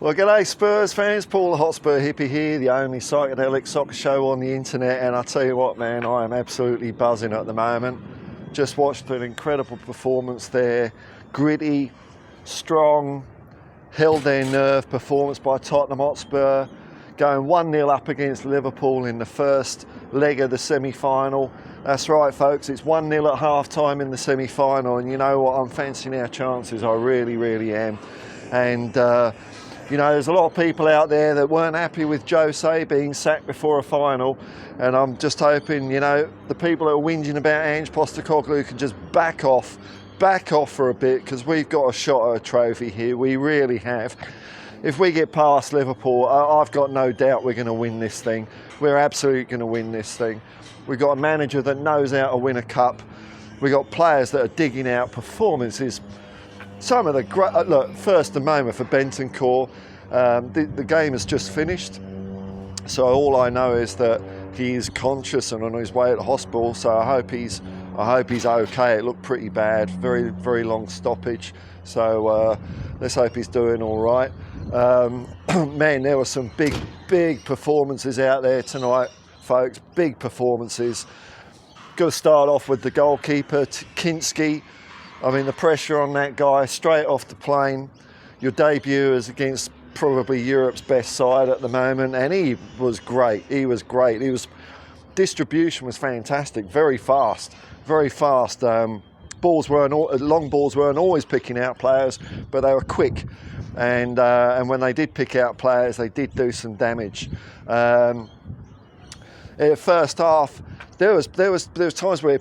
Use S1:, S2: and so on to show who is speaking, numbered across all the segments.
S1: Well, g'day Spurs fans, Paul the Hotspur hippie here, the only psychedelic soccer show on the internet, and I tell you what man, I am absolutely buzzing at the moment. Just watched an incredible performance there, gritty, strong, held their nerve performance by Tottenham Hotspur, going 1-0 up against Liverpool in the first leg of the semi-final. That's right folks, it's 1-0 at half-time in the semi-final, and you know what, I'm fancying our chances, I really am. And you know, there's a lot of people out there that weren't happy with Jose being sacked before a final, and I'm just hoping, you know, the people that are whinging about Ange Postecoglou can just back off for a bit, because we've got a shot at a trophy here, we really have. If we get past Liverpool, I've got no doubt we're going to win this thing. We're absolutely going to win this thing. We've got a manager that knows how to win a cup. We've got players that are digging out performances. Some of the great, look, first a moment for Bentancur. The game has just finished, so all I know is that he is conscious and on his way to the hospital. So I hope he's okay. It looked pretty bad, very long stoppage. So let's hope he's doing all right. Man, there were some big performances out there tonight, folks. Big performances. Got to start off with the goalkeeper, Kinski. I mean, the pressure on that guy straight off the plane. Your debut is against probably Europe's best side at the moment, and he was great. Distribution was fantastic, very fast. Long balls weren't always picking out players, but they were quick, and when they did pick out players, they did do some damage. In the first half, there was times where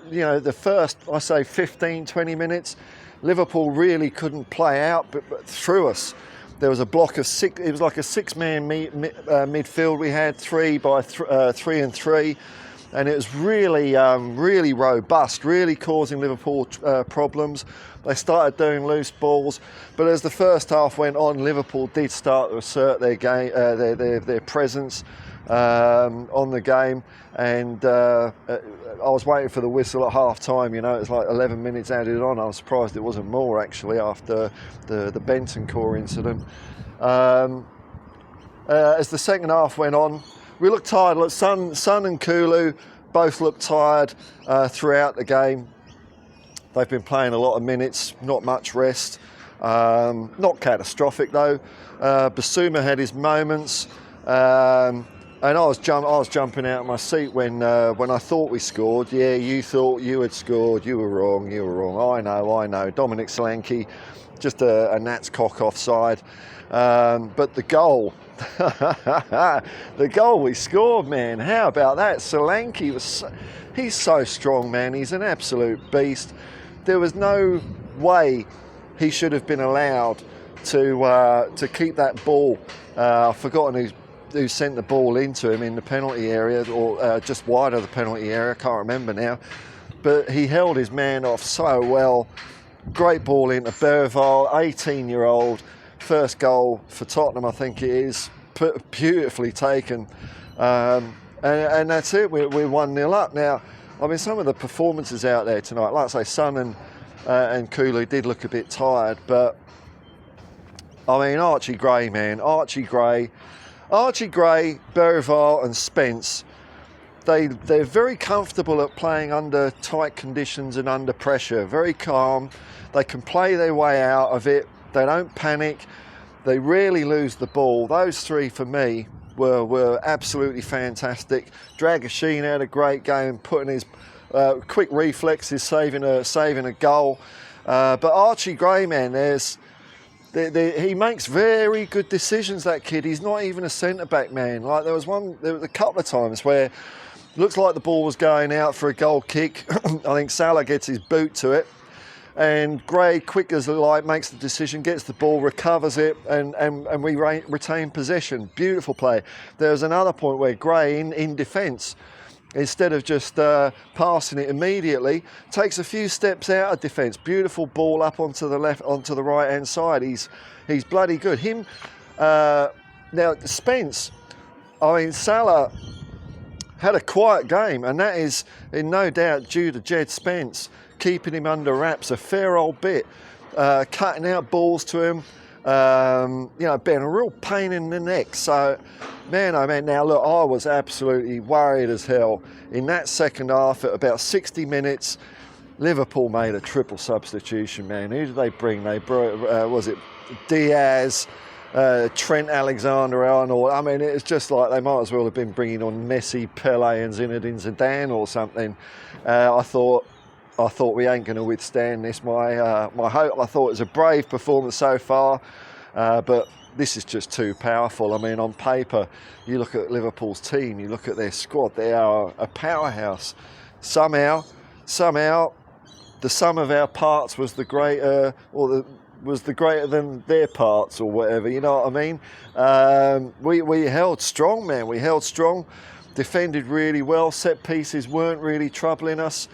S1: you know, the first, I say 15-20 minutes, Liverpool really couldn't play out but through us. There was a block of six. It was like a six-man midfield. We had 3 by 3 and 3, and it was really robust, really causing Liverpool problems. They started doing loose balls, but as the first half went on, Liverpool did start to assert their game, their presence on the game, and I was waiting for the whistle at half time. You know, it was like 11 minutes added on. I was surprised it wasn't more actually after the Bentancur incident. As the second half went on, we looked tired. Look, Son and Kulu both looked tired throughout the game. They've been playing a lot of minutes, not much rest. Not catastrophic though. Basuma had his moments. And I was jumping out of my seat when I thought we scored. Yeah, you thought you had scored. You were wrong. I know. Dominic Solanke, just a Nats cock offside. But the goal, the goal we scored, man. How about that? Solanke he's so strong, man. He's an absolute beast. There was no way he should have been allowed to keep that ball. I've forgotten who sent the ball into him in the penalty area, or just wide of the penalty area, I can't remember now. But he held his man off so well. Great ball into Berval, 18-year-old, first goal for Tottenham, I think it is. Beautifully taken. And that's it, we're 1-0 up. Now, I mean, some of the performances out there tonight, like I say, Son and Kulu did look a bit tired, but I mean, Archie Gray, Berval and Spence, they're very comfortable at playing under tight conditions and under pressure, very calm. They can play their way out of it. They don't panic. They rarely lose the ball. Those three for me were absolutely fantastic. Dragoshin had a great game, putting his quick reflexes, saving a goal. But Archie Gray, man, he makes very good decisions, that kid. He's not even a centre-back, man. Like there was a couple of times where it looks like the ball was going out for a goal kick. I think Salah gets his boot to it, and Gray, quick as the light, makes the decision, gets the ball, recovers it, and we retain possession. Beautiful play. There was another point where Gray, in defence, instead of just passing it immediately, takes a few steps out of defence. Beautiful ball up onto the right hand side. He's bloody good. Now Spence, I mean, Salah had a quiet game, and that is in no doubt due to Jed Spence keeping him under wraps a fair old bit, cutting out balls to him, You know, being a real pain in the neck. So, man, oh man, now look, I was absolutely worried as hell. In that second half, at about 60 minutes, Liverpool made a triple substitution, man. Who did they bring? They brought, was it Diaz, Trent Alexander-Arnold? I mean, it's just like they might as well have been bringing on Messi, Pele and Zinedine Zidane or something. I thought we ain't going to withstand this. My hope, I thought it was a brave performance so far, but this is just too powerful. I mean, on paper, you look at Liverpool's team, you look at their squad, they are a powerhouse. Somehow, the sum of our parts was the greater, was the greater than their parts or whatever, you know what I mean? We held strong, man. We held strong, defended really well. Set pieces weren't really troubling us.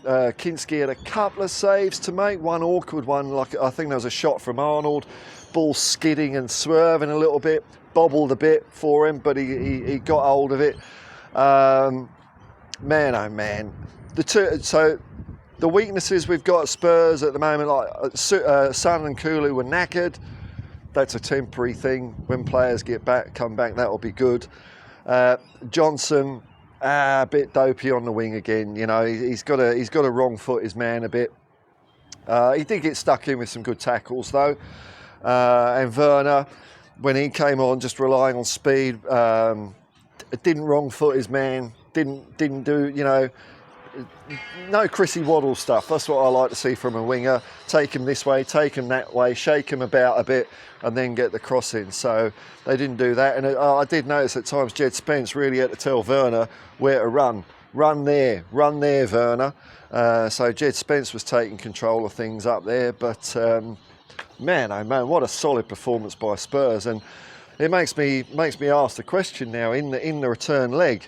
S1: Kinski had a couple of saves to make, one awkward one, like I think there was a shot from Arnold, ball skidding and swerving a little bit, bobbled a bit for him, but he got hold of it. Man, oh man. So the weaknesses we've got at Spurs at the moment, like Son and Kulu were knackered. That's a temporary thing. When players come back, that'll be good. Johnson, a bit dopey on the wing again. You know, he's got a wrong foot, his man, a bit. He did get stuck in with some good tackles though. And Werner, when he came on, just relying on speed, didn't wrong foot his man. Didn't do, you know, no Chrissy Waddle stuff. That's what I like to see from a winger. Take him this way, take him that way, shake him about a bit, and then get the cross in. So they didn't do that. And I did notice at times Jed Spence really had to tell Werner where to run. Run there, Werner. So Jed Spence was taking control of things up there. But man, oh man, what a solid performance by Spurs. And it makes me ask the question now in the return leg.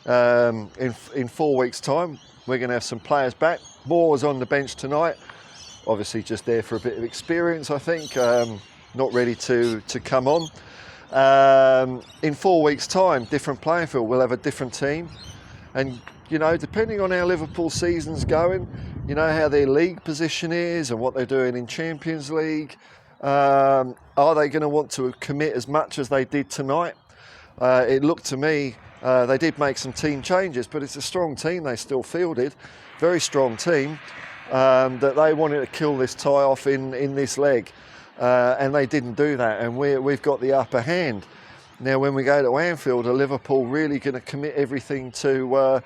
S1: In 4 weeks' time, we're going to have some players back. Moore was on the bench tonight, obviously just there for a bit of experience, I think, not ready to come on. In 4 weeks' time, different playing field, we'll have a different team. And, you know, depending on how Liverpool season's going, you know, how their league position is and what they're doing in Champions League, are they going to want to commit as much as they did tonight? It looked to me, they did make some team changes, but it's a strong team they still fielded, very strong team, that they wanted to kill this tie off in this leg, and they didn't do that, and we've got the upper hand. Now when we go to Anfield, are Liverpool really going to commit everything to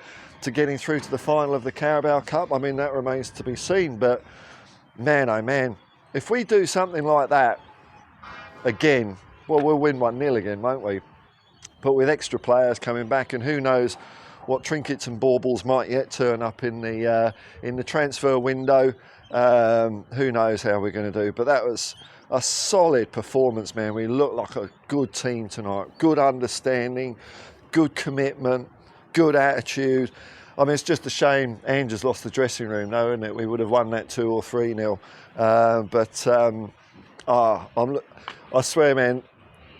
S1: getting through to the final of the Carabao Cup? I mean, that remains to be seen, but man, oh man, if we do something like that again, well, we'll win 1-0 again, won't we? But with extra players coming back, and who knows what trinkets and baubles might yet turn up in the transfer window. Who knows how we're going to do? But that was a solid performance, man. We looked like a good team tonight. Good understanding, good commitment, good attitude. I mean, it's just a shame Ange has lost the dressing room, though, isn't it? We would have won that 2 or 3-0. I swear, man.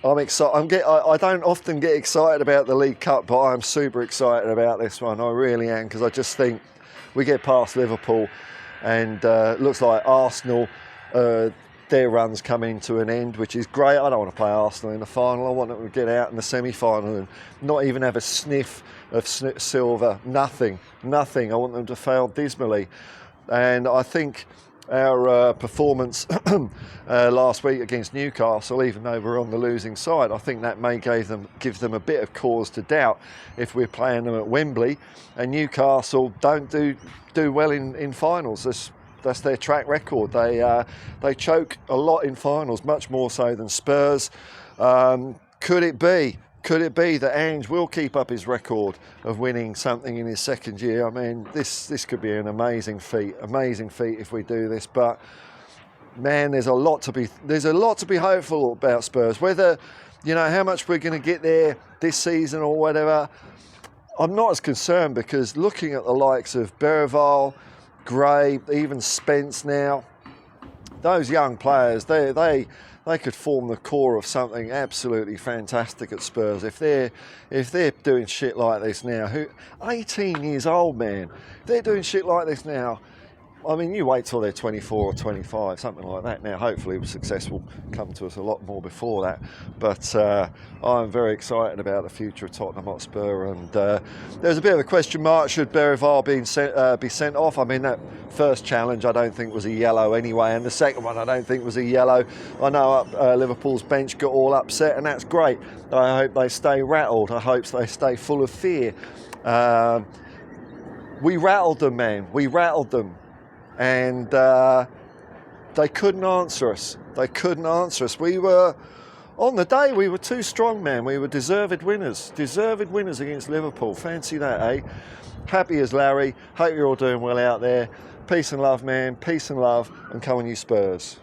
S1: I'm excited. I don't often get excited about the League Cup, but I'm super excited about this one. I really am, because I just think we get past Liverpool, and looks like Arsenal, their run's coming to an end, which is great. I don't want to play Arsenal in the final. I want them to get out in the semi-final and not even have a sniff of silver. Nothing. I want them to fail dismally. And I think our performance last week against Newcastle, even though we're on the losing side, I think that may give them a bit of cause to doubt if we're playing them at Wembley. And Newcastle don't do well in finals. That's their track record. They choke a lot in finals, much more so than Spurs. Could it be that Ange will keep up his record of winning something in his second year? I mean, this could be an amazing feat if we do this. But man, there's a lot to be hopeful about Spurs. Whether, you know, how much we're going to get there this season or whatever, I'm not as concerned, because looking at the likes of Bergvall, Gray, even Spence now, those young players, they could form the core of something absolutely fantastic at Spurs if they're doing shit like this now. 18 years old, man, if they're doing shit like this now, I mean, you wait till they're 24 or 25, something like that. Now, hopefully, success will come to us a lot more before that. But I'm very excited about the future of Tottenham Hotspur. And there's a bit of a question mark, should Berivar be sent off? I mean, that first challenge I don't think was a yellow anyway, and the second one I don't think was a yellow. I know Liverpool's bench got all upset, and that's great. I hope they stay rattled. I hope they stay full of fear. We rattled them, man. We rattled them. And they couldn't answer us. They couldn't answer us. We were, on the day, we were too strong, man. We were deserved winners. Deserved winners against Liverpool. Fancy that, eh? Happy as Larry. Hope you're all doing well out there. Peace and love, man. Peace and love. And come on, you Spurs.